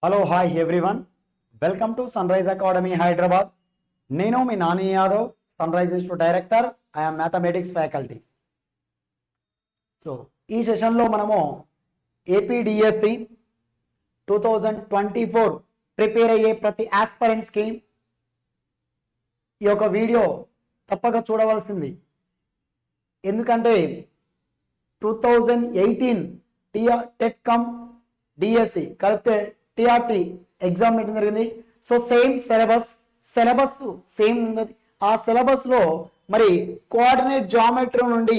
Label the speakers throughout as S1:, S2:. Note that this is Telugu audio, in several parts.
S1: Hello hi everyone, welcome to sun rise academy Hyderabad. నేను మీ Nani Yadav, sun rise institute director. I'm mathematics faculty. So ఈ సెషన్లో మనము ఏపీడిఎస్సి 2024 ప్రిపేర్ అయ్యే ప్రతి ఆస్పరెంట్స్కి ఈ యొక్క వీడియో తప్పక చూడవలసింది. ఎందుకంటే 2018 టెట్ కమ్ డిఎస్సి కలిపితే టిఆర్టీ ఎగ్జామ్ మీటింగ్ జరిగింది. సో సేమ్ సిలబస్ సేమ్ ఉంది. ఆ సిలబస్లో మరి కోఆర్డినేట్ జామెట్రీ నుండి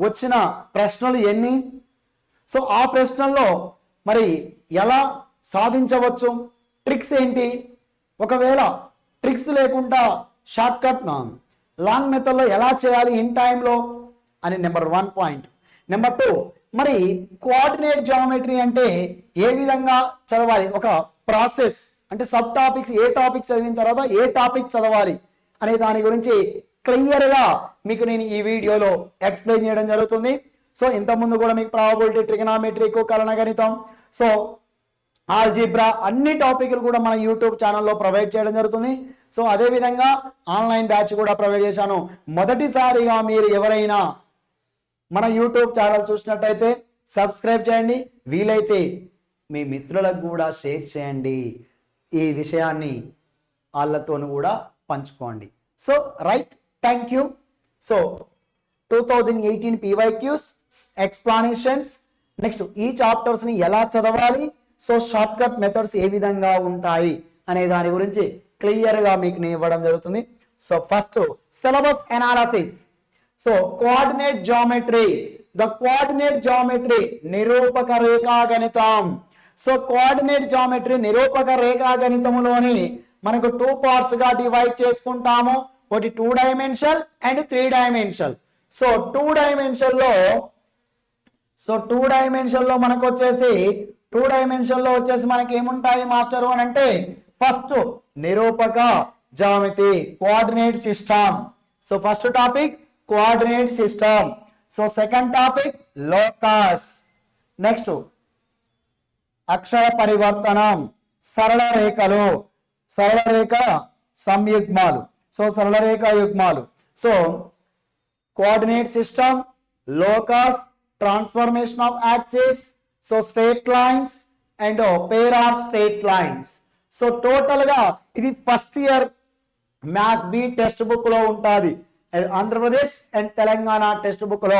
S1: వచ్చిన ప్రశ్నలు ఎన్ని, సో ఆ ప్రశ్నల్లో మరి ఎలా సాధించవచ్చు, ట్రిక్స్ ఏంటి, ఒకవేళ ట్రిక్స్ లేకుండా షార్ట్ కట్ లాంగ్ మెథడ్లో ఎలా చేయాలి ఇన్ టైంలో అని నెంబర్ 1 పాయింట్. నెంబర్ 2, మరి కోఆర్డినేట్ జామెట్రీ అంటే ఏ విధంగా చదవాలి, ఒక ప్రాసెస్ అంటే సబ్ టాపిక్స్, ఏ టాపిక్ చదివిన తర్వాత ఏ టాపిక్ చదవాలి అనే దాని గురించి క్లియర్గా మీకు నేను ఈ వీడియోలో ఎక్స్ప్లెయిన్ చేయడం జరుగుతుంది. సో ఇంతకుముందు కూడా మీకు ప్రాబబిలిటీ, ట్రిగనామెట్రిక్, కలన గణితం, సో ఆల్జీబ్రా అన్ని టాపిక్లు కూడా మన యూట్యూబ్ ఛానల్లో ప్రొవైడ్ చేయడం జరుగుతుంది. సో అదేవిధంగా ఆన్లైన్ బ్యాచ్ కూడా ప్రొవైడ్ చేశాను. మొదటిసారిగా మీరు ఎవరైనా మన యూట్యూబ్ ఛానల్ చూసినట్టయితే సబ్స్క్రైబ్ చేయండి, వీలైతే మీ మిత్రులకు కూడా షేర్ చేయండి, ఈ విషయాన్ని వాళ్ళతో కూడా పంచుకోండి. So right, thank you. So 2018 PYQs, explanations, next ఈ చాప్టర్స్ని ఎలా చదవాలి, సో షార్ట్ కట్ మెథడ్స్ ఏ విధంగా ఉంటాయి అనే దాని గురించి క్లియర్గా మీకు నేను ఇవ్వడం జరుగుతుంది. So first syllabus analysis. So coordinate geometry, the coordinate geometry నిరూపక రేఖా గణితం. సో కోఆర్డినేట్ జామెట్రీ నిరూపక రేఖా గణితంలోని మనకు 2 పార్ట్స్ గా డివైడ్ చేసుకుంటాము. ఒకటి 2 dimension and 3 dimension. So 2 dimension లో మనకు వచ్చేసి మనకి ఏముంటాయి మాస్టర్ అని అంటే, ఫస్ట్ నిరూపక geometry, coordinate system. So first topic coordinate system. So second topic locus. Next అక్షర పరివర్తనం, సరళ రేఖలు, సరళ రేఖ సంయుగ్మాలు, సో సరళ రేఖ యుగ్మాలు. So coordinate system, locus, transformation of axis, so straight lines and pair of straight lines. So total గా ఇది first year maths B textbook లో ఉంటుంది. Andhra Pradesh and Telangana textbook లో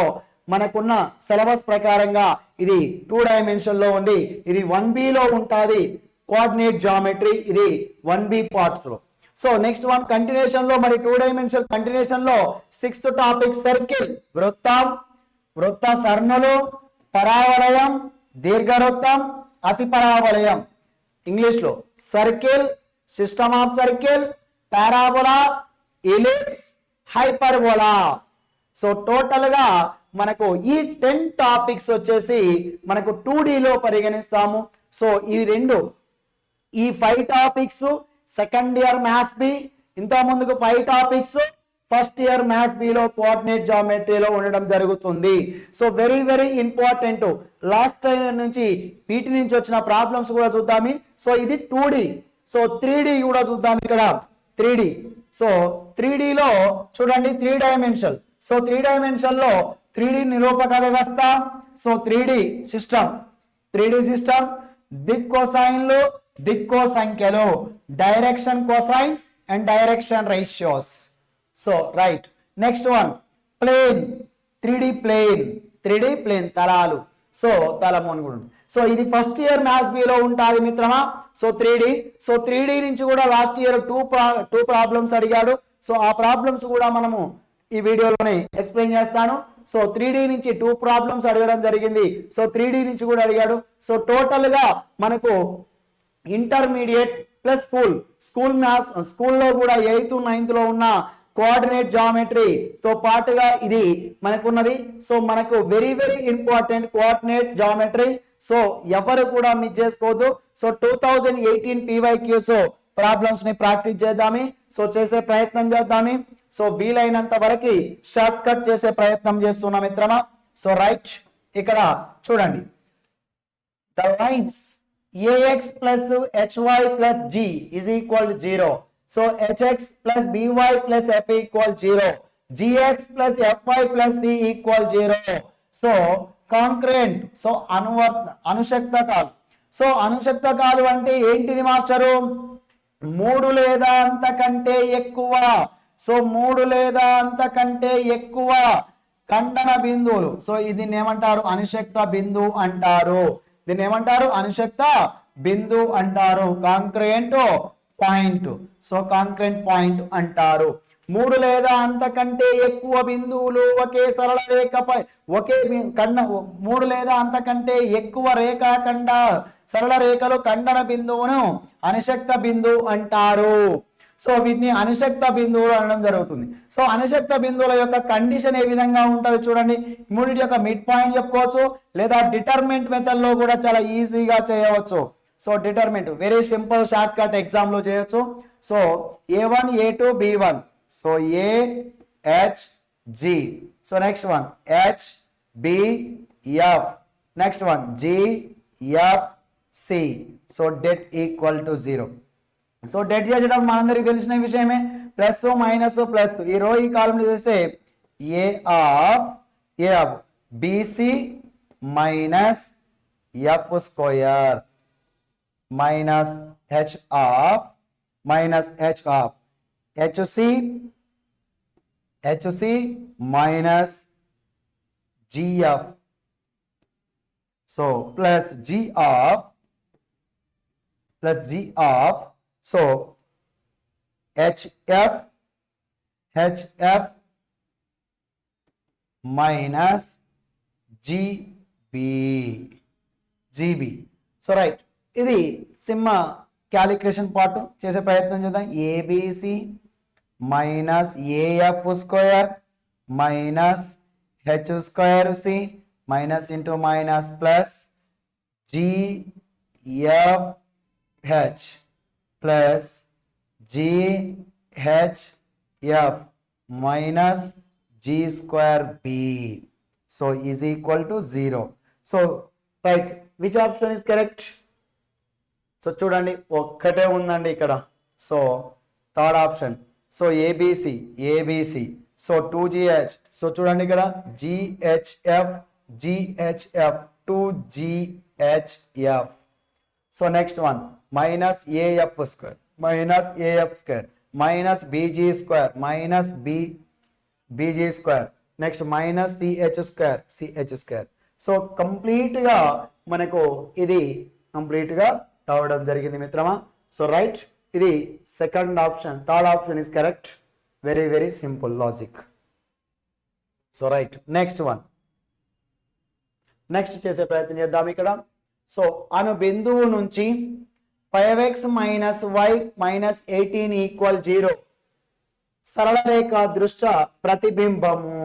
S1: మనకున్న సిలబస్ ప్రకారంగా ఇది 2 డైమెన్షన్ లో ఉండి, ఇది 1B లో ఉంటుంది కోఆర్డినేట్ జామెట్రీ, ఇది 1B పార్ట్స్ లో. సో నెక్స్ట్ వన్ కంటిన్యూషన్ లో, మరి 2 డైమెన్షన్ కంటిన్యూషన్ లో 6th టాపిక్ సర్కిల్, వృత్తం, వృత్త సరణులు, పరావలయం, దీర్ఘవృత్తం, అతి పరావలయం. ఇంగ్లీష్ లో circle, system of circle, parabola, ellipse, hyperbola. So total గా మనకు ఈ 10 టాపిక్స్ వచ్చేసి మనకు 2D లో పరిగణిస్తాము. సో ఈ 5 topics second year maths B, ఇంత ముందుకు 5 topics first year maths B లో కోఆర్డినేట్ జామెట్రీలో ఉండడం జరుగుతుంది. So very very important. Last time నుంచి వీటి నుంచి వచ్చిన ప్రాబ్లమ్స్ కూడా చూద్దాము. సో ఇది 2D. సో 3D కూడా చూద్దాం. ఇక్కడ 3D. సో 3D లో చూడండి 3 డైమెన్షన్. సో 3 డైమెన్షన్ లో 3D నిరూపక వ్యవస్థ, సో 3D సిస్టమ్, దిక్కోసైన్లు, దిక్కో సంఖ్యలు, direction cosines and direction ratios. So right, next one plane, 3D plane తలాలు, సో తలమోని కూడా. సో ఇది ఫస్ట్ ఇయర్ మ్యాథ్స్ బిలో ఉంటుంది మిత్రమా. So 3D. సో 3D నుంచి కూడా లాస్ట్ ఇయర్ 2 ప్రాబ్లమ్స్ అడిగాడు. సో ఆ ప్రాబ్లమ్స్ కూడా మనము ఈ వీడియోలోనే ఎక్స్ప్లెయిన్ చేస్తాను. సో 3D నుంచి 2 ప్రాబ్లమ్స్ అడగడం జరిగింది. సో 3D నుంచి కూడా అడిగాడు. సో టోటల్ గా మనకు ఇంటర్మీడియట్ ప్లస్ స్కూల్ మ్యాథ్స్, స్కూల్లో కూడా 8th 9th లో ఉన్న కోఆర్డినేట్ జామెట్రీ తో పాటుగా ఇది మనకున్నది. సో మనకు very very important coordinate geometry. So ఎవరు కూడా మిస్ చేసుకోవద్దు. సో 2018 PYQs ప్రాబ్లమ్స్ ని ప్రాక్టీస్ చేద్దామి. సో చేసే ప్రయత్నం చేద్దామి. సో వీలైనంత వరకు షార్ట్ కట్ చేసే ప్రయత్నం చేస్తున్నా మిత్రమా. సో రైట్, ఇక్కడ చూడండి, the lines ax plus hy plus g is equal to 0. So hx plus by plus f equal 0. gx plus fy plus c equal 0. So concurrent, so అనుశక్తకాలు. సో అనుశక్తకాలు అంటే ఏంటిది మాస్టరు? 3 లేదా అంతకంటే ఎక్కువ. సో 3 లేదా అంతకంటే ఎక్కువ ఖండన బిందువులు. సో దీన్ని ఏమంటారు? అనుశక్త బిందువు అంటారు. దీన్ని ఏమంటారు? అనుశక్త బిందువు అంటారు. Concurrent point. So concurrent point అంటారు. 3 లేదా అంతకంటే ఎక్కువ బిందువులు ఒకే సరళ రేఖపై ఒకే 3 లేదా అంతకంటే ఎక్కువ రేఖాఖండ సరళ రేఖలు ఖండన బిందువును అనుశక్త బిందువు అంటారు. సో వీటిని అనుశక్త బిందువులు అనడం జరుగుతుంది. సో అనుశక్త బిందువుల యొక్క కండిషన్ ఏ విధంగా ఉంటుంది చూడండి. మూడింటి యొక్క మిడ్ పాయింట్ చెప్పుకోవచ్చు, లేదా డిటర్మినెంట్ మెథడ్ లో కూడా చాలా ఈజీగా చేయవచ్చు. So determinant very simple short cut exam లో చేయొచ్చు. So a1 a2 b1. So a h g. So next one h b f. Next one g f c. So det equal to 0. So det చేసేటప్పుడు మనందరికి తెలిసిన విషయమే, ప్లస్ మైనస్ ప్లస్. ఈ రో ఈ కాలం చేస్తే A of BC minus F square minus H of HC minus GF. So plus G of so hf minus gb. So right, ఇది సిమ్మ క్యాలిక్యులేషన్ పార్ట్ చేసే ప్రయత్నం చేద్దాం. ABC minus AF square minus H square C minus into minus plus GF H plus GHF minus G square B. So is equal to 0. So right, which option is correct? So చూడండి ఒక్కటే ఉందండి ఇక్కడ. So third option. So ABC. So 2GH. So చూడండి ఇక్కడ GHF 2GHF. So next one minus AF square minus BG square minus BG square. Next minus CH square. So complete గా మనకు ఇది కంప్లీట్ గా రావడం జరిగింది మిత్రమా. సో రైట్, ఇది second option. Third option is correct. Very very simple logic. So right, next చేసే ప్రయత్నం చేద్దాం ఇక్కడ. సో అను బిందువు నుంచి 5x minus y minus 18 equal 0 సరళ రేఖ దృష్ట్యా ప్రతిబింబము.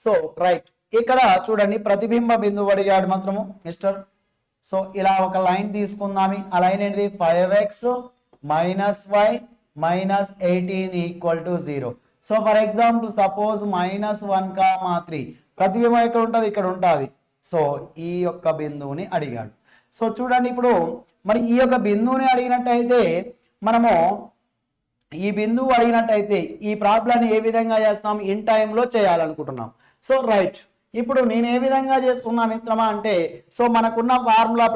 S1: సో రైట్, ఇక్కడ చూడండి ప్రతిబింబ బిందువు అడిగాడు మాత్రము మిస్టర్. సో ఇలా ఒక లైన్ తీసుకుందామి. ఆ లైన్ ఏంటిది? 5x minus y minus 18 equal to 0. So for example suppose -1,3 ప్రతిబింబం ఎక్కడ ఉంటుంది? ఇక్కడ ఉంటుంది. సో ఈ యొక్క బిందువుని అడిగాడు. సో చూడండి ఇప్పుడు మరి ఈ యొక్క బిందువుని అడిగినట్టయితే మనము ఈ బిందువు అడిగినట్టయితే ఈ ప్రాబ్లాన్ని ఏ విధంగా చేస్తాం? ఇన్ టైంలో చేయాలనుకుంటున్నాం. సో రైట్, ఇప్పుడు నేను ఏ విధంగా చేస్తున్నా మిత్రమా అంటే, సో మనకున్న ఫార్ములా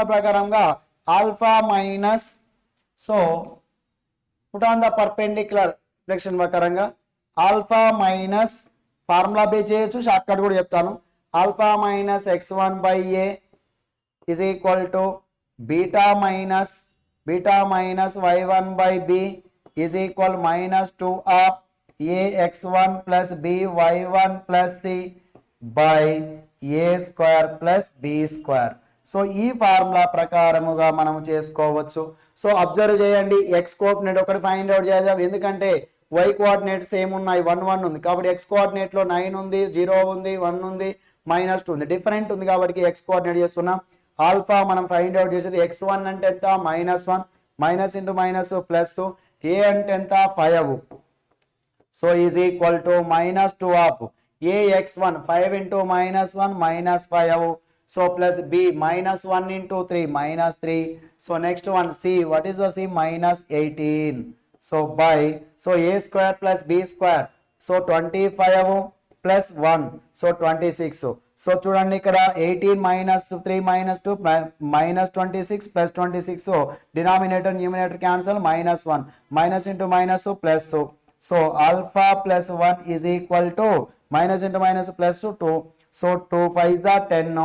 S1: ప్రకారంగా alpha minus, so put on the perpendicular direction ప్రకారంగా ఆల్ఫా మైనస్ ఫార్ములా బేస్ చేయొచ్చు, షార్ట్ కట్ కూడా చెప్తాను. Alpha minus x1 by a is equal to beta minus y1 by b is equal minus 2 of ax1 plus by1 plus c by a square plus b square. So ఈ ఫార్ములా ప్రకారముగా మనం చేసుకోవచ్చు. సో అబ్జర్వ్ చేయండి, ఎక్స్ కోఆర్డినేట్ ఒకటి ఫైండ్ అవుట్ చేద్దాం. ఎందుకంటే y కోఆర్డినేట్ సేమ్ ఉన్నాయి, 1 1 ఉంది కాబట్టి x కోఆర్డినేట్ లో 9 ఉంది, 0 ఉంది, 1 ఉంది, -2 ఉంది, డిఫరెంట్ ఉంది కాబట్టి x కోఆర్డినేట్ చేస్తున్నాం. ఆల్ఫా మనం ఫైండ్ అవుట్ చేసేది x1 అంటే ఎంత? -1 minus into minus plus a అంటే ఎంత? 5. So is equal to -2 of ax1 5 into -1 -5. So plus b minus 1 into 3 minus 3. So next one c, what is the c? Minus 18. So by, so a square plus b square, so 25 plus 1, so 26. So చూడండి ఇక్కడ 18 minus 3 minus 2 minus 26 plus 26. So denominator numerator cancel, minus 1 minus into minus plus. So alpha plus 1 is equal to minus into minus plus 2. So 2 5 is the 10.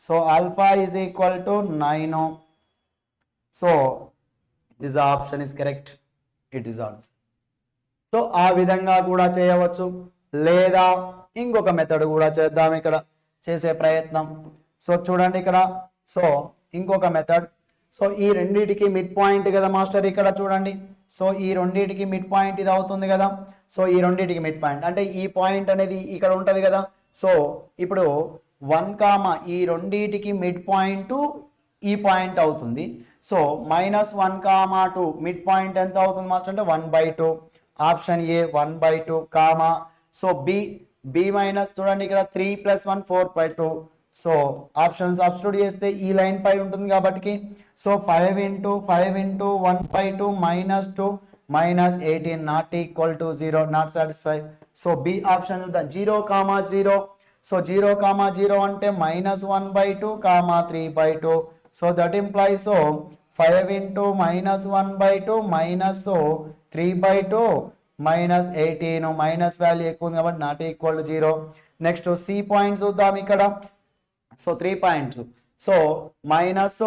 S1: So alpha is equal to 9. So this option is correct. It is also. So ఆ విధంగా కూడా చేయవచ్చు, లేదా ఇంకొక మెథడ్ కూడా చేద్దాం ఇక్కడ చేసే ప్రయత్నం. సో చూడండి ఇక్కడ, సో ఇంకొక మెథడ్. సో ఈ రెండిటికి మిడ్ పాయింట్ కదా మాస్టర్, ఇక్కడ చూడండి. సో ఈ రెండిటికి మిడ్ పాయింట్ ఇది అవుతుంది కదా. సో ఈ రెండిటికి మిడ్ పాయింట్ అంటే ఈ పాయింట్ అనేది ఇక్కడ ఉంటది కదా. సో ఇప్పుడు 1, ఈ రెండిటికి మిడ్ పాయింట్ ఈ పాయింట్ అవుతుంది. సో -1, 2 మిడ్ పాయింట్ ఎంత అవుతుంది మాస్టర్ అంటే 1/2. Option A 1/2 comma. So B minus చూడండి ఇక్కడ 3 + 1 4/2. సో ఆప్షన్ సబ్స్టిట్యూట్ చేస్తే ఈ లైన్ పై ఉంటుంది కాబట్టి, so 5 × 1/2 -2 -18 not equal to 0, not satisfy. So B option 0, 0. So 0, 0 అంటే -1/2, 3/2. So that implies 5 × -1/2 -3/2 -18, minus value ఎక్కువ ఉంది కాబట్టి not equal to 0. Next C point చూద్దాం ఇక్కడ. So 3 points. So minus,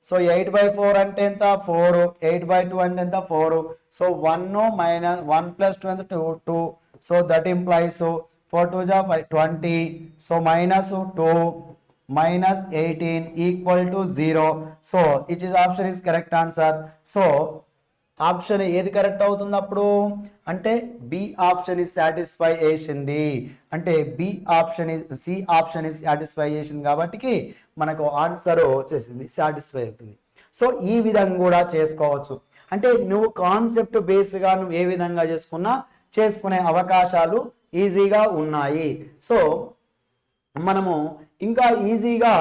S1: so 8/4 అంటే ఎంత 4, 8/2 అంటే ఎంత 4. సో 1 + 2 ఎంత 2. So that implies 4 2 5 20. So -2 -18 equal to 0. So it is option is correct answer. So option ఏది కరెక్ట్ అవుతుంది అప్పుడు అంటే బి ఆప్షన్ ఇస్ సాటిస్ఫై చేసింది, అంటే B option C option is satisfy చేసింది కాబట్టి మనకు ఆన్సర్ వచ్చేసింది, సాటిస్ఫై అవుతుంది. సో ఈ విధంగా కూడా చేసుకోవచ్చు. అంటే నువ్వు కాన్సెప్ట్ బేస్గా నువ్వు ఏ విధంగా చేసుకునే అవకాశాలు ఈజీగా ఉన్నాయి. సో మనము ఇంకా ఈజీగా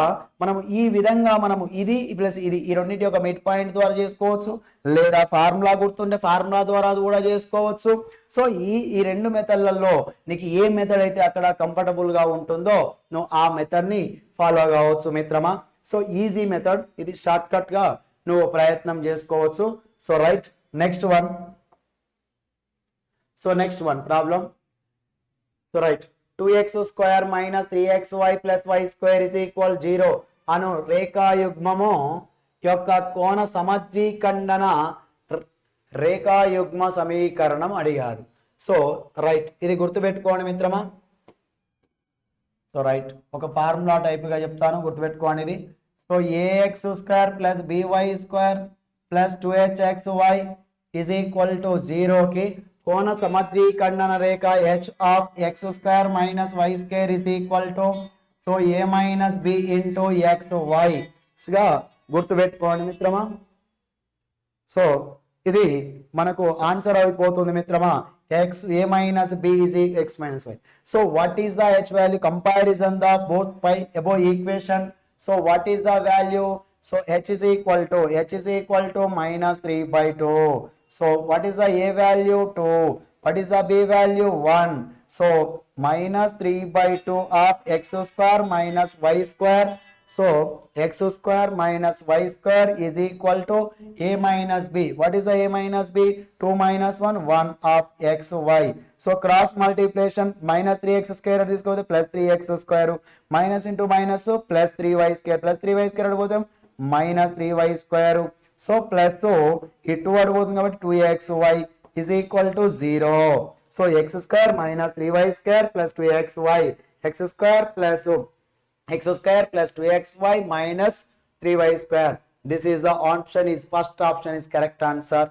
S1: మనము ఈ విధంగా మనము ఇది ప్లస్ ఇది ఈ రెండింటి ఒక మిడ్ పాయింట్ ద్వారా చేసుకోవచ్చు, లేదా ఫార్ములా గుర్తుంటే ఫార్ములా ద్వారా కూడా చేసుకోవచ్చు. సో ఈ రెండు మెథడ్లలో నీకు ఏ మెథడ్ అయితే అక్కడ కంఫర్టబుల్ గా ఉంటుందో నువ్వు ఆ మెథడ్ ని ఫాలో కావచ్చు మిత్రమా. సో ఈజీ మెథడ్ ఇది, షార్ట్ కట్ గా నువ్వు ప్రయత్నం చేసుకోవచ్చు. So right, next one problem. So right, 2x² - 3xy + y² = 0 అను రేఖాయుగ్మము యొక్క కోణ సమద్విఖండన రేఖాయుగ్మ సమీకరణం అడిగారు. సో రైట్, ఇది గుర్తుపెట్టుకోండి మిత్రమా. సో రైట్, ఒక ఫార్ములా టైప్గా చెప్తాను, గుర్తుపెట్టుకోండి ఇది. సో ax² + by² + 2hxy = 0 కి కోణ సమద్విఖండన రేఖ h of x² - y² = so a - b × xy గా గుర్తుపెట్టుకోండి మిత్రమా. సో ఇది మనకు ఆన్సర్ అయిపోతుంది మిత్రమా. a - b = x - y. So what is the h value? Comparison the both పై above equation. So what is the value? So h is equal to -3/2. So what is the a value? 2. What is the b value? 1. So -3/2 of x² - y². So x² - y² = a - b. What is the a - b? 2 - 1 1 of xy. So cross multiplication, -3x² తీసుకోతే +3x², minus into minus +3y² అడిపోతాం -3y². So plus తో ఈ 2 అడిపోతుంది కాబట్టి 2xy = 0. So x² - 3y² + 2xy, x² + 2xy - 3y². This is the option, is first option is correct answer.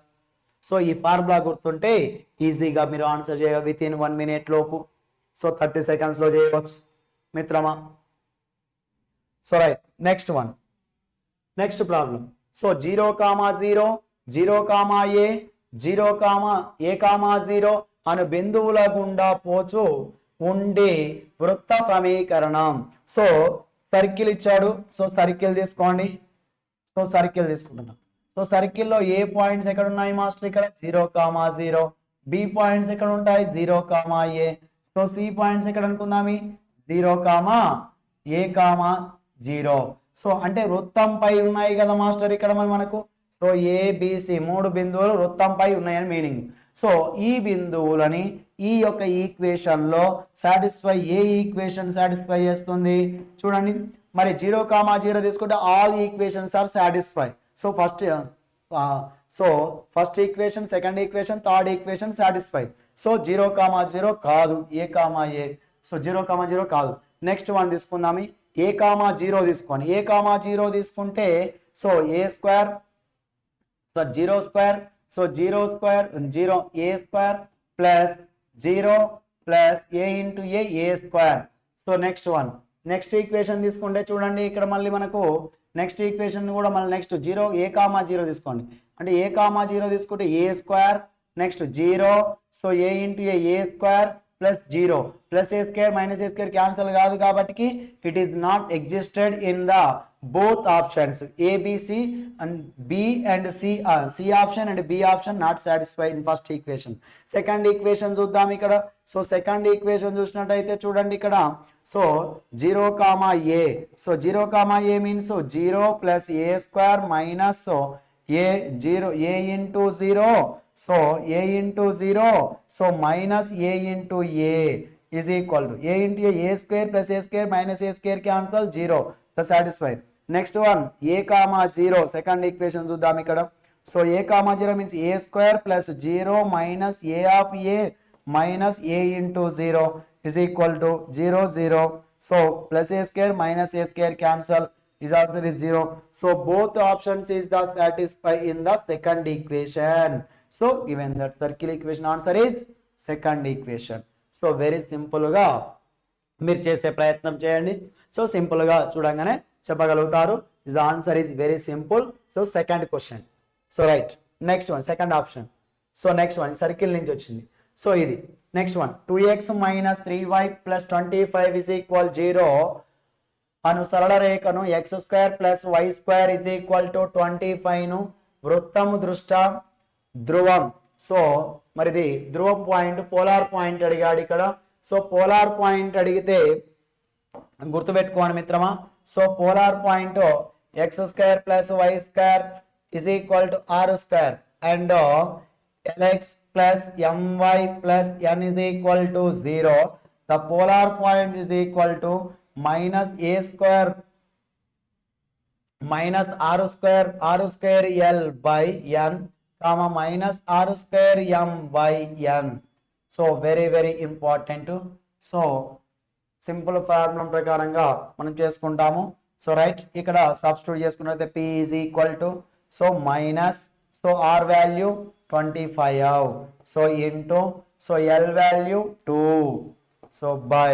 S1: So ఈ ఫార్ములా గుర్తుంటే ఈజీగా మీరు ఆన్సర్ చేయ విత్ ఇన్ 1 minute లోపు. సో 30 seconds లో చేయవచ్చు మిత్రమా. So right, next problem. So 0, 0, 0, a, 0, a, 0 అను బిందువుల గుండా పోచు ఉండే వృత్త సమీకరణం. సో సర్కిల్ ఇచ్చాడు. సో సర్కిల్ తీసుకోండి. సో సర్కిల్ తీసుకుంటున్నాం. సో సర్కిల్లో ఏ పాయింట్స్ ఎక్కడ ఉన్నాయి మాస్టర్? ఇక్కడ 0,0. బి పాయింట్స్ ఎక్కడ ఉంటాయి? 0,a. సో సి పాయింట్స్ ఎక్కడ అనుకుందామి? 0,a,0. సో అంటే వృత్తంపై ఉన్నాయి కదా మాస్టర్ ఇక్కడ మనకు. సో ఏబిసి 3 బిందువులు వృత్తంపై ఉన్నాయని మీనింగ్. సో ఈ బిందువులని ఈ యొక్క ఈక్వేషన్ లో సాటిస్ఫై, ఏ ఈక్వేషన్ సాటిస్ఫై చేస్తుంది చూడండి. మరి 0,0 తీసుకుంటే all equations are satisfy. So first equation, second equation, third equation satisfy. So 0,0 కాదు, a,a. సో 0,0 కాదు. నెక్స్ట్ వన్ తీసుకుందాం. a,0 తీసుకోండి. a,0 తీసుకుంటే so a square, so 0 square, so 0 square 0 a square plus 0 plus a into a square. So next one, next equation తీసుకుంటే చూడండి ఇక్కడ మళ్ళీ మనకు నెక్స్ట్ ఈక్వేషన్ కూడా మళ్ళీ నెక్స్ట్ 0,a,0 తీసుకోండి. అంటే a,0 తీసుకుంటే a square next 0, so a into a square plus 0 plus a square minus a square cancel కాదు కాబట్టి it is not existed in the both options A, B, C and B and C. C option and B option not satisfied in first equation. Second equation చూద్దాం ఇక్కడ. సో సెకండ్ ఈక్వేషన్ చూసినట్టయితే చూడండి ఇక్కడ. So 0,a. So 0,a means 0 plus a square minus a 0 a into 0, so a into 0, so minus a into a is equal to a into a square plus a square minus a square cancel 0. The satisfied. Next one a,0. Second equation చూద్దాం ఇక్కడ. So a,0 means a square plus 0 minus a of a minus a into 0 is equal to 0, 0. So plus a square minus a square cancel is answer is 0. So both options is the satisfied in the second equation. So given that circle equation answer is second equation. So very సింపుల్గా మీరు చేసే ప్రయత్నం చేయండి. సో సింపుల్గా చూడంగానే చెప్పగలుగుతారు. The answer is very simple. So second question. So right, next one second option. So next one circle నుంచి వచ్చింది. సో ఇది next one 2x minus 3y plus 25 is equal 0 అను సరళ రేఖను x square plus y square is equal to 25ను వృత్తము దృష్ట్యా ధ్రువం. సో మరిది ధ్రువం పాయింట్, పోలార్ పాయింట్ అడిగాడు ఇక్కడ. సో పోలార్ పాయింట్ అడిగితే గుర్తుపెట్టుకోండి మిత్రమా. So polar point x square plus y square is equal to r square and l x plus m y plus n is equal to 0. The polar point is equal to minus a square minus r square l by n minus r square m by n. So very important. So simple formula ప్రకారంగా మనం చేసుకుంటాము. సో రైట్, ఇక్కడ సబ్స్టిట్యూట్ చేసుకున్నట్లయితే p is equal to so minus so r value 25, so into so l value 2, so by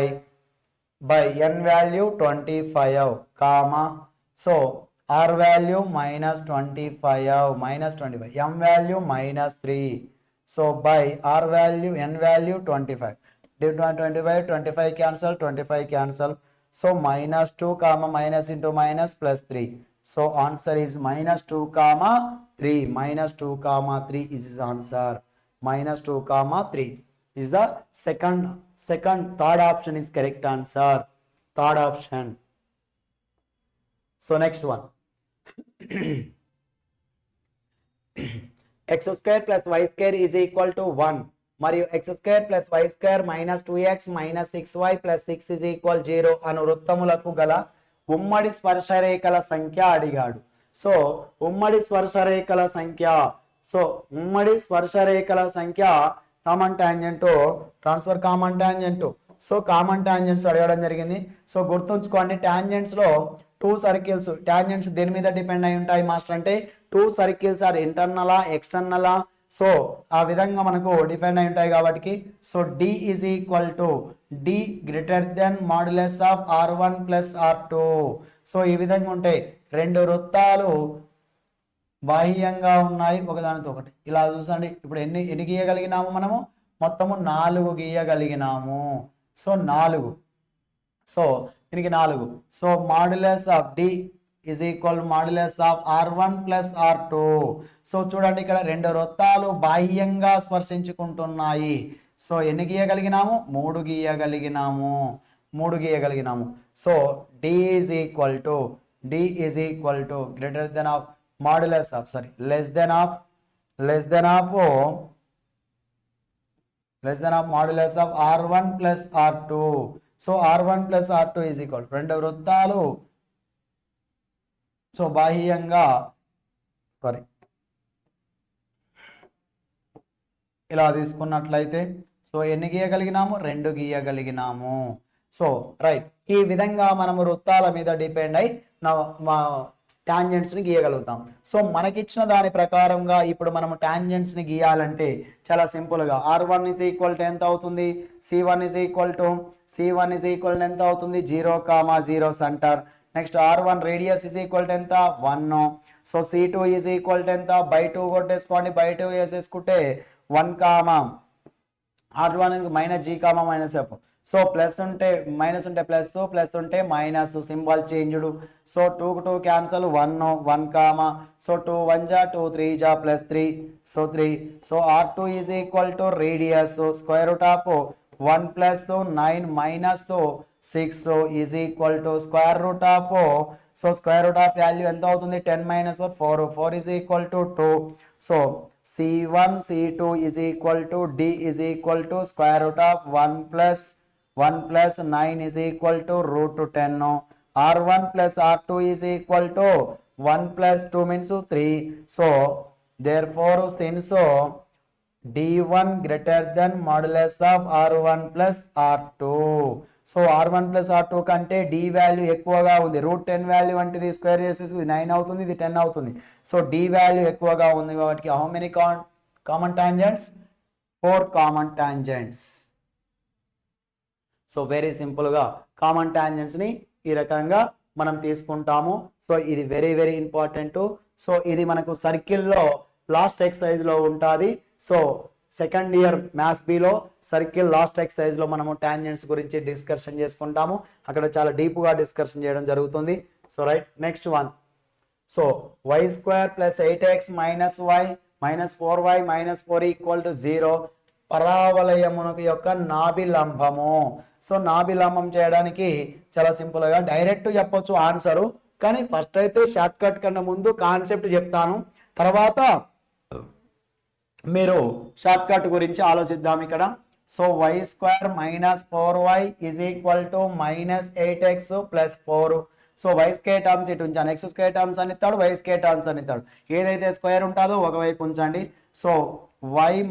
S1: n value 25 comma so r value minus 25 m value minus 3, so by r value n value 25. 25 cancel, 25 cancel. So minus 2 comma minus into minus plus 3. So answer is minus 2 comma 3. Minus 2 comma 3 is his answer. Minus 2 comma 3 is the third option is correct answer. Third option. So next one. x square plus y square is equal to 1. మరియు x square plus y square minus 2x minus 6y plus 6 is equal 0 అను వృత్తములకు గల ఉమ్మడి స్పర్శరేఖల సంఖ్య అడిగాడు. సో ఉమ్మడి స్పర్శరేఖల సంఖ్య common tangent, transfer common tangent. So common tangents అడగడం జరిగింది. సో గుర్తుంచుకోండి, టాంజెంట్స్ లో 2 సర్కిల్స్, టాంజెంట్స్ దేని మీద డిపెండ్ అయి ఉంటాయి మాస్టర్ అంటే 2 సర్కిల్స్ ఆర్ ఇంటర్నలా ఎక్స్టర్నలా. సో ఆ విధంగా మనకు డిపెండ్ అయి ఉంటాయి కాబట్టి so d is equal to d greater than modulus of r1 plus r2. So ఈ విధంగా ఉంటాయి. 2 వృత్తాలు బాహ్యంగా ఉన్నాయి ఒకదానితో ఒకటి. ఇలా చూసండి, ఇప్పుడు ఎన్ని గీయగలిగినాము మనము? మొత్తము 4 గీయగలిగినాము. సో 4. సో దీనికి 4. So modulus of D is equal to modulus of r1 plus r2. So చూడండి ఇక్కడ రెండు వృత్తాలు బాహ్యంగా స్పర్శించుకుంటున్నాయి. సో ఎన్ని గీయగలిగినాము? 3 గీయగలిగినాము. So d is equal to greater than of modulus of less than of modulus of r1 plus r2. So r1 plus r2 is equal రెండు వృత్తాలు సో బాహ్యంగా ఇలా తీసుకున్నట్లయితే సో ఎన్ని గీయగలిగినాము? 2 గీయగలిగినాము. సో రైట్, ఈ విధంగా మనము వృత్తాల మీద డిపెండ్ అయి టాంజెంట్స్ ని గీయగలుగుతాం. సో మనకిచ్చిన దాని ప్రకారంగా ఇప్పుడు మనము టాంజెంట్స్ ని గీయాలంటే చాలా సింపుల్ గా r1 is equal to ఎంత అవుతుంది? c1 is equal to ఎంత అవుతుంది? 0, 0 centre. Next r1 radius is equal to ఎంత? 1. So c2 is equal to ఎంత? బై 2 కొట్టేసుకోండి, బై 2 వేసేసుకుంటే 1, r1 minus g minus f. So plus ఉంటే మైనస్ ఉంటే ప్లస్, ప్లస్ ఉంటే మైనస్, సింబల్ చేంజ్డ్. సో 2 కు 2 క్యాన్సల్, 1, సో 2 1 జా 2 3 జా plus 3, so 3. So r2 is equal to radius square root of 1 plus 9 minus 6 is equal to square root of, so square root of value ఎంత అవుతుంది? 10 minus 4 is equal to 2. So c1 c2 is equal to d is equal to square root of 1 plus 9 is equal to root 10. r1 plus r2 is equal to 1 plus 2 means 3. So therefore since d1 greater than modulus of r1 plus r2. So r1 plus r2 కంటే d వాల్యూ ఎక్కువగా ఉంది. √10 వాల్యూ అంటే ఇది స్క్వేర్ చేసేసి 9 అవుతుంది, ఇది 10 అవుతుంది. సో d వాల్యూ ఎక్కువగా ఉంది కాబట్టి how many common tangents? 4 common tangents. So very simple గా కామన్ టాంజెంట్స్ ని ఈ రకంగా మనం తీసుకుంటాము. సో ఇది వెరీ వెరీ ఇంపార్టెంట్. సో ఇది మనకు సర్కిల్లో లాస్ట్ ఎక్సర్సైజ్ లో ఉంటుంది. So second year maths below circle last exercise లో మనము టాంజెంట్స్ గురించి డిస్కషన్ చేసుకుంటాము. అక్కడ చాలా డీప్ గా డిస్కషన్ చేయడం జరుగుతుంది. So right, next one. So y² + 8x - y - 4y - 4 = 0 పరావలయమునకు యొక్క నాభిలంబము. సో నాభిలంబం చేయడానికి చాలా సింపుల్ గా డైరెక్ట్ చెప్పొచ్చు ఆన్సరు, కానీ ఫస్ట్ అయితే షార్ట్ కట్ కన్నా ముందు కాన్సెప్ట్ చెప్తాను, తర్వాత మీరు షార్ట్ కట్ గురించి ఆలోచిద్దాం ఇక్కడ. So y² - 4y = -8x + 4. So y² terms ఇటు ఉంచాను, x² టర్మ్స్ అని ఇస్తాడు, y² టర్మ్స్ అని ఇస్తాడు. ఏదైతే స్క్వేర్ ఉంటుందో ఒకవైపు ఉంచండి. సో y -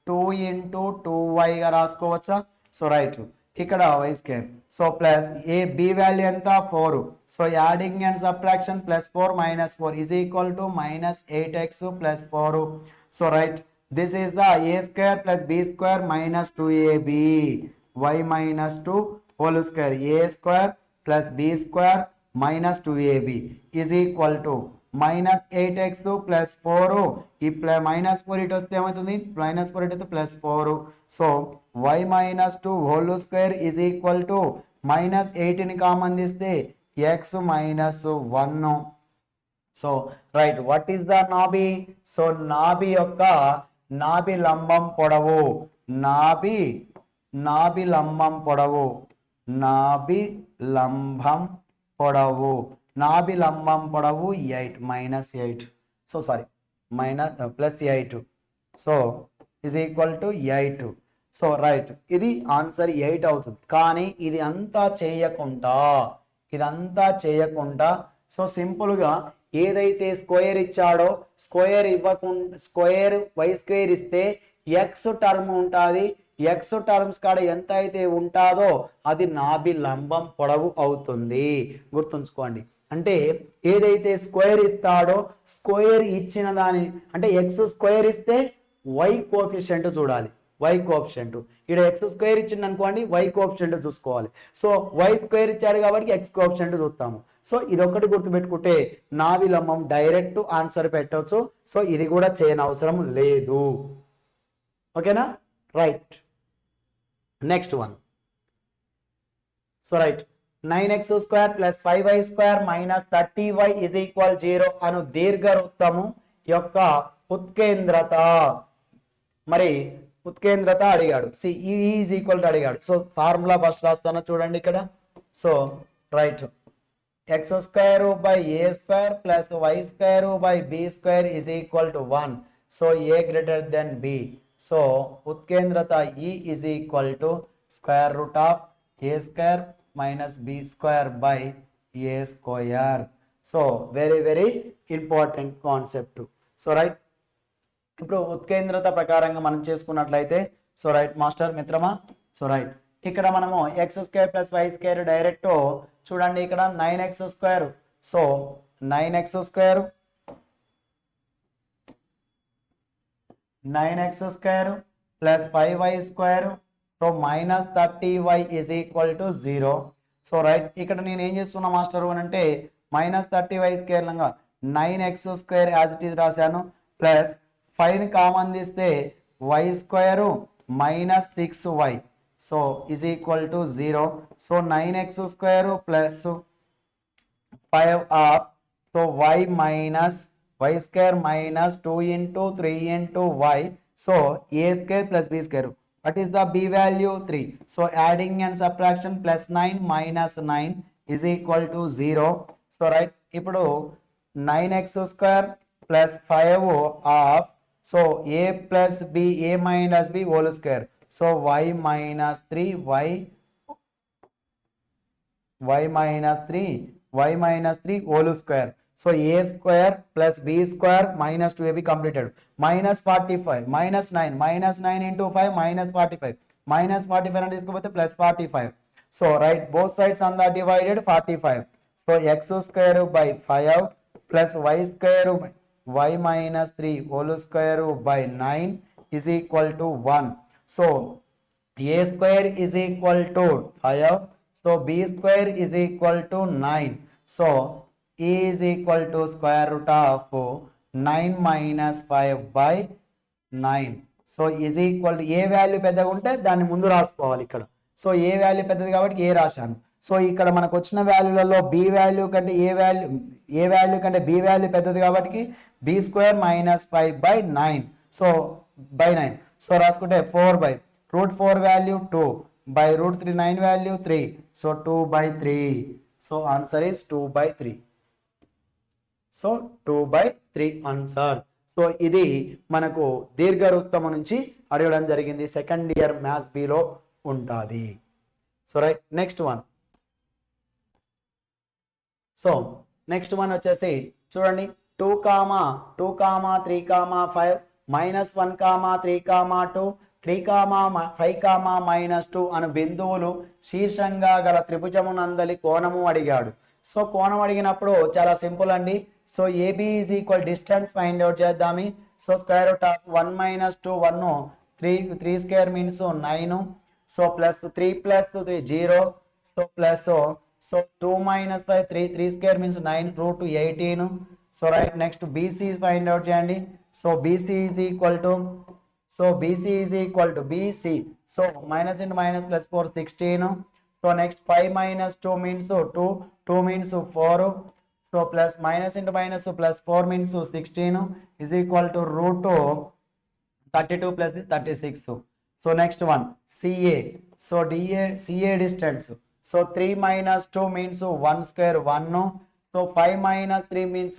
S1: 2 × 2y గా రాసుకోవచ్చా? సో రైట్, ఇక్కడ y². So plus b value ఎంత? 4. So adding and subtraction +4 - 4 = -8x + 4. So right, this is the a² + b² - 2ab y - 2 whole square a² + b² - 2ab = -8x + 4. ఈ -4 ఇటు వస్తే ఏమవుతుంది? -4 ఇటు వస్తే +4. సో y - 2 హోల్ స్క్వేర్ -8ని కామన్ తీస్తే x - 1. So right, what is the నాభి? సో నాభి యొక్క నాభి లంబం పొడవు, నాభి లంబం పొడవు, నాభి లంబం పొడవు 8 -8. So sorry +8. So is equal to 8. So right, ఇది ఆన్సర్ 8 అవుతుంది. కానీ ఇదంతా చేయకుండా సో సింపుల్ గా ఏదైతే స్క్వేర్ ఇచ్చాడో స్క్వేర్ ఇవ్వకుండా స్క్వేర్ y² ఇస్తే x టర్మ్ ఉంటుంది. x టర్మ్స్ కాడ ఎంత అయితే ఉంటుందో అది నాభి లంబం పొడవు అవుతుంది. గుర్తుంచుకోండి, అంటే ఏదైతే స్క్వేర్ ఇస్తాడో స్క్వేర్ ఇచ్చిన దాని అంటే x² ఇస్తే y కోఎఫిషియంట్ చూడాలి, y కోఎఫిషియంట్. ఇక్కడ x² ఇచ్చింది అనుకోండి, y కోఎఫిషియంట్ చూసుకోవాలి. సో y² ఇచ్చాడు కాబట్టి x కోఎఫిషియంట్ చూస్తాము. సో ఇది ఒకటి గుర్తుపెట్టుకుంటే నాభి లంబం డైరెక్ట్ ఆన్సర్ పెట్టవచ్చు. సో ఇది కూడా చేయని అవసరం లేదు. ఓకేనా? Right, next one. So right 9x² plus 5y² minus 30y is equal 0 అను దీర్ఘవృత్తము యొక్క ఉత్కేంద్రత. మరి ఉత్కేంద్రత అడిగాడు, ఈజ్ ఈక్వల్ టు అడిగాడు. సో ఫార్ములా ఫస్ట్ రాస్తాను చూడండి ఇక్కడ. So right x² by a² plus y² by b² is equal to 1. So a greater than b. So ఉత్కేంద్రత E is equal to square root of a² minus b² by a². So very very important concept. So right ఇప్పుడు ఉత్కేంద్రత ప్రకారంగా మనం చేసుకున్నట్లయితే, సో రైట్ మాస్టర్ మిత్రమా, సో రైట్ ఇక్కడ మనము x² ప్లస్ y² డైరెక్ట్ చూడండి ఇక్కడ 9x². So 9x² plus 5y². So minus 30y is equal to 0. So right ఇక్కడ నేను ఏం చేస్తున్నా మాస్టర్ అని అంటే మైనస్ 30y² లాగా 9x² యాజ్ ఇట్ ఈజ్ రాశాను. ప్లస్ 5ని కామన్ తీస్తే y² minus 6y. So is equal to 0. So 9x² plus 5 of so y minus y² minus 2 into 3 into y. So a² plus b². What is the b value? 3. So adding and subtraction plus 9 minus 9 is equal to 0. So right ఇప్పుడు 9x² plus 5 of so a plus b, a minus b whole square. So y minus 3 minus 3 whole square. So a² plus b² minus 2ab completed. Minus 45 minus 9 into 5 minus 45. Minus 45 and తీసుకోపోతే plus 45. So right both sides on the divided 45. So x² by 5 plus y² by y minus 3 whole square by 9 is equal to 1. So a² is equal to 5. So b² is equal to 9. So E is equal to square root of 9 minus 5 by 9. So is equal to A value పెద్దగా ఉంటే దాన్ని ముందు రాసుకోవాలి ఇక్కడ. సో ఏ వాల్యూ పెద్దది కాబట్టి ఏ రాశాను. సో ఇక్కడ మనకు వచ్చిన వాల్యూలలో బి వాల్యూ కంటే ఏ వాల్యూ కంటే బి వాల్యూ పెద్దది కాబట్టి b² minus 5 by 9. So by 9. So రాసుకుంటే 4 by √4 value 2 by √3 9 value 3. So 2 by 3. So answer is 2 by 3. So 2 by 3 answer. So ఇది మనకు దీర్ఘవృత్తము నుంచి అడగడం జరిగింది. సెకండ్ ఇయర్ మ్యాథ్స్ బిలో ఉంటుంది. So right next one. So next one వచ్చేసి చూడండి 2, 3, 5 మైనస్ 1, 3, 2 3, 5, మైనస్ 2 అను బిందువులు శీర్షంగా గల త్రిభుజమునందలి కోణము అడిగాడు. సో కోణం అడిగినప్పుడు చాలా సింపుల్ అండి. So AB is equal distance find out చేద్దామి. So square root of 1 minus 2 1 3² means 9. So plus 3 plus 3 0. So plus so 2 minus 5 3² means 9 √18. So right next BC find out చేయండి. So BC is equal to BC. So minus into minus plus 4 16. So next 5 minus 2 means 2 means 4. So plus minus into minus so plus 4 means 16 is equal to √32 plus 36. So next one CA. So CA distance. So 3 minus 2 means 1² 1. So 5 minus 3 means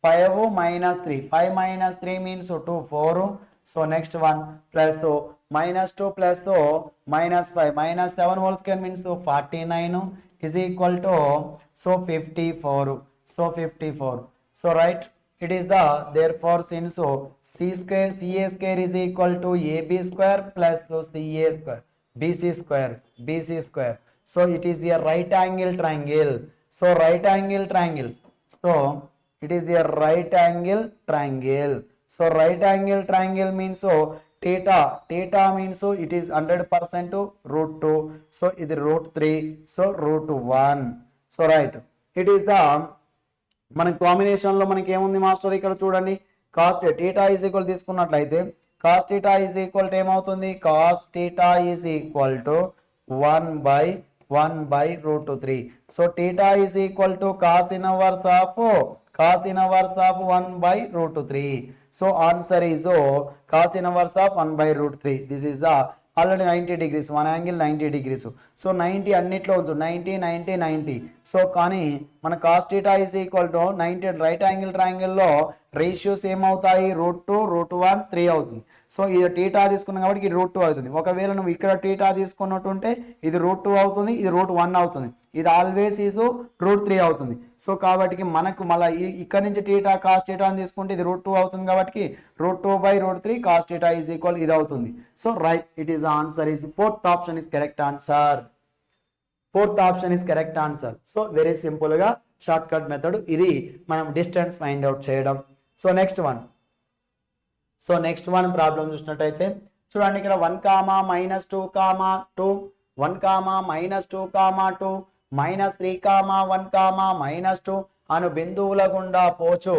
S1: 5 minus 3. 5 minus 3 means 2 4. So next one plus minus 2 plus minus 5 minus 7 whole square means 49 is equal to so 54. So 54. So right it is the therefore since CA square is equal to AB² plus CA² BC square. So it is a right angle triangle. So right angle triangle. So it is a right angle triangle. So right angle triangle means theta means it is 100% √2. So it is √3. So √1. So right it is the మన కాంబినేషన్ లో మనకి ఏముంది మాస్టర్ ఇక్కడ చూడండి. కాస్ థీటా ఈజ్ ఈక్వల్ తీసుకున్నట్లయితే cos theta is equal to ఏమవుతుంది, cos theta is equal to 1 by 1 by root 3. So theta is equal to cos inverse of 1 by root 3. So answer is cos inverse of 1 by root 3. This is the already 90 degrees, one angle 90 degrees. So 90 అన్నిట్లో ఉంచు 90 90 90. సో కానీ మన cos theta is equal to 90 right angle triangle లో రేషియోస్ ఏమవుతాయి √2 √1 3 అవుతుంది. సో ఇది టీటా తీసుకున్నాం కాబట్టి ఇది √2 అవుతుంది. ఒకవేళ నువ్వు ఇక్కడ టీటా తీసుకున్నట్టుంటే ఇది √2 అవుతుంది, ఇది √1 అవుతుంది, ఇది ఆల్వేస్ ఈజ్ √3 అవుతుంది. సో కాబట్టి మనకు మళ్ళీ ఇక్కడ నుంచి టీటా కాస్ టీటా అని తీసుకుంటే ఇది √2 అవుతుంది కాబట్టి √2 by √3 cos theta is equal ఇది అవుతుంది. So right, it is answer is fourth option is correct answer. Fourth option is correct answer. So very simple గా షార్ట్ కట్ మెథడ్ ఇది మనం డిస్టెన్స్ ఫైండ్ అవుట్ చేయడం. సో నెక్స్ట్ వన్ ప్రాబ్లం చూసినట్టయితే చూడండి, ఇక్కడ 1, -2, 2 1, -2, 2 -3, 1, -2 అను బిందువుల గుండా పోచు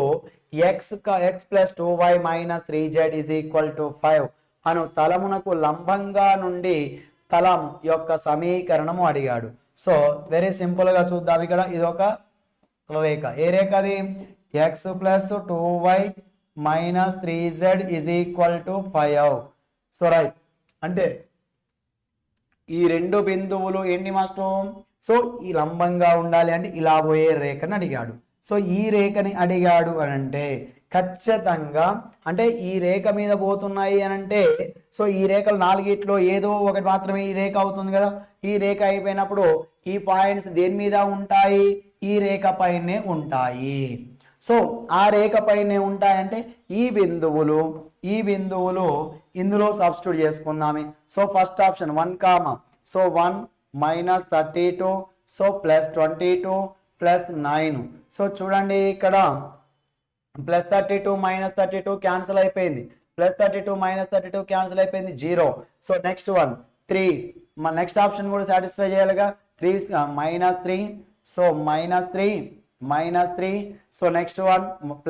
S1: x + 2y - 3z = 5 అను తలమునకు లంబంగా నుండి తలం యొక్క సమీకరణము అడిగాడు. సో వెరీ సింపుల్ గా చూద్దాం. ఇక్కడ ఇది ఒక రేఖ. ఏ రేఖ అది? x + 2y - 3z = 5. So right, అంటే ఈ రెండు బిందువులు ఏంటి మాస్టర్? సో ఈ లంబంగా ఉండాలి అంటే ఇలా పోయే రేఖని అడిగాడు. సో ఈ రేఖని అడిగాడు అని అంటే ఖచ్చితంగా అంటే ఈ రేఖ మీద పోతున్నాయి అని అంటే సో ఈ రేఖలు నాలుగిట్లో ఏదో ఒకటి మాత్రమే ఈ రేఖ అవుతుంది కదా. ఈ రేఖ అయిపోయినప్పుడు ఈ పాయింట్స్ దేని మీద ఉంటాయి? ఈ రేఖ పైనే ఉంటాయి. సో ఆ రేఖ పైనే ఉంటాయంటే ఈ బిందువులు ఇందులో సబ్స్టిట్యూట్ చేసుకుందామే. So first option 1, so 1 - 32, so +22 +9. So చూడండి ఇక్కడ +32 - 32 క్యాన్సిల్ అయిపోయింది, +32 - 32 క్యాన్సిల్ అయిపోయింది 0. సో నెక్స్ట్ 3 నెక్స్ట్ ఆప్షన్ కూడా సాటిస్ఫై చేయాలిగా. 3 -3, so -3 so next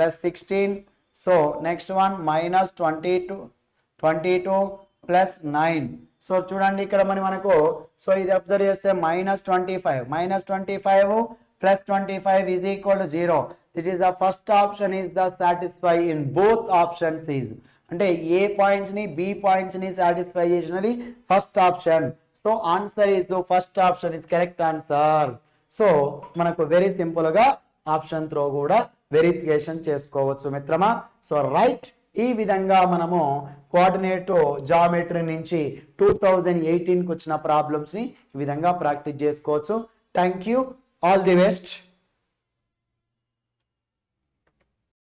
S1: +16, so next -22 +9. So చూడండి ఇక్కడ మనకు సో ఇది అబ్జర్వ్ చేస్తే -25 +25 = 0. This is the first option is the satisfy in both options is అంటే ఏ పాయింట్స్ ని బి పాయింట్స్ ని సాటిస్ఫై చేసినది first option. So answer is the first option is correct answer. So మనకు వెరీ సింపుల్ గా ఆప్షన్ త్రో కూడా వెరిఫికేషన్ చేసుకోవచ్చు మిత్రమా. సో రైట్, ఈ విధంగా మనము కోఆర్డినేట్ జామెట్రీ నుంచి 2018కి వచ్చిన ప్రాబ్లమ్స్ ని ఈ విధంగా ప్రాక్టీస్ చేసుకోవచ్చు. Thank you, all the best.